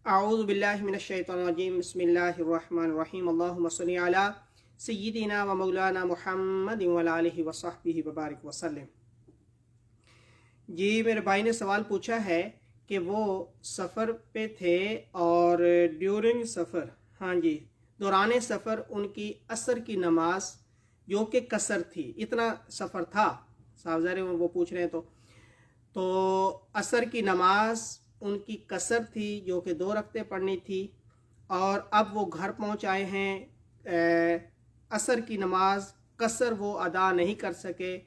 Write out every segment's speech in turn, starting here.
اعوذ باللہ من الشیطان الرجیم بسم اللہ الرحمن الرحیم اللہم صلی علی سیدنا و مولانا محمد وعلی آلہ وصحبہ وبارک وسلم۔ جی میرے بھائی نے سوال پوچھا ہے کہ وہ سفر پہ تھے اور ڈیورنگ سفر دوران سفر ان کی عصر کی نماز جو کہ قصر تھی، اتنا سفر تھا، صاحب ظاہر وہ پوچھ رہے ہیں تو عصر کی نماز ان کی قصر تھی جو کہ 2 رکعتیں پڑھنی تھی، اور اب وہ گھر پہنچ آئے ہیں۔ عصر کی نماز قصر وہ ادا نہیں کر سکے،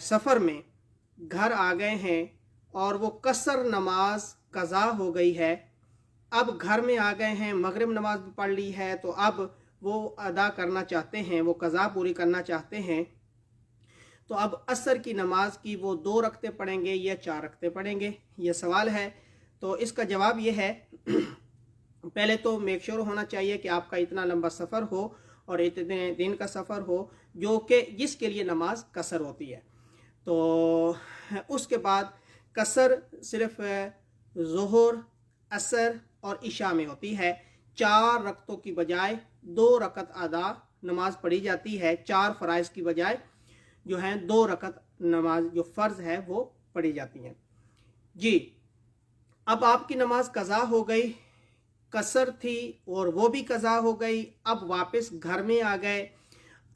سفر میں گھر آ گئے ہیں اور وہ قصر نماز قضا ہو گئی ہے۔ اب گھر میں آ گئے ہیں، مغرب نماز بھی پڑھ لی ہے، تو اب وہ ادا کرنا چاہتے ہیں، وہ قضا پوری کرنا چاہتے ہیں۔ تو اب عصر کی نماز کی وہ 2 رکعتیں پڑھیں گے یا 4 رکعتیں پڑھیں گے، یہ سوال ہے۔ تو اس کا جواب یہ ہے، پہلے تو میک شور ہونا چاہیے کہ آپ کا اتنا لمبا سفر ہو اور اتنے دن کا سفر ہو جو کہ جس کے لیے نماز قصر ہوتی ہے۔ تو اس کے بعد قصر صرف ظہر، عصر اور عشاء میں ہوتی ہے۔ 4 رکعتوں کی بجائے 2 رکعت ادا نماز پڑھی جاتی ہے، 4 فرائض کی بجائے جو ہیں 2 رکعت نماز جو فرض ہے وہ پڑھی جاتی ہیں۔ جی اب آپ کی نماز قضا ہو گئی، قصر تھی اور وہ بھی قضا ہو گئی، اب واپس گھر میں آ گئے۔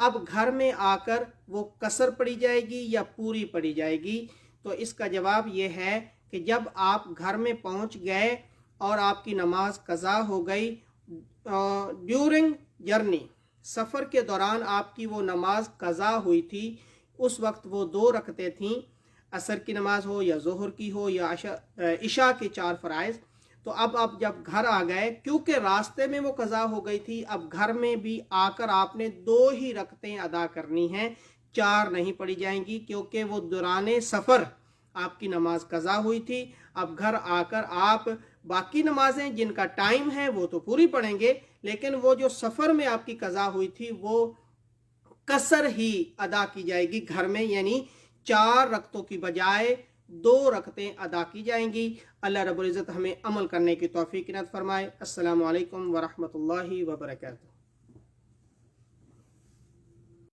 اب گھر میں آ کر وہ قصر پڑھی جائے گی یا پوری پڑھی جائے گی؟ تو اس کا جواب یہ ہے کہ جب آپ گھر میں پہنچ گئے اور آپ کی نماز قضا ہو گئی، ڈیورنگ جرنی سفر کے دوران آپ کی وہ نماز قضا ہوئی تھی، اس وقت وہ 2 رکعتیں تھیں، عصر کی نماز ہو یا ظہر کی ہو یا عشاء کے 4 فرائض۔ تو اب آپ جب گھر آ گئے، کیونکہ راستے میں وہ قضا ہو گئی تھی، اب گھر میں بھی آ کر آپ نے 2 ہی رکعتیں ادا کرنی ہیں، 4 نہیں پڑھی جائیں گی، کیونکہ وہ دوران سفر آپ کی نماز قضا ہوئی تھی۔ اب گھر آ کر آپ باقی نمازیں جن کا ٹائم ہے وہ تو پوری پڑھیں گے، لیکن وہ جو سفر میں آپ کی قضا ہوئی تھی وہ قصر ہی ادا کی جائے گی گھر میں، یعنی 4 رکعتوں کی بجائے 2 رکعتیں ادا کی جائیں گی۔ اللہ رب العزت ہمیں عمل کرنے کی توفیق عنایت فرمائے۔ السلام علیکم ورحمۃ اللہ وبرکاتہ۔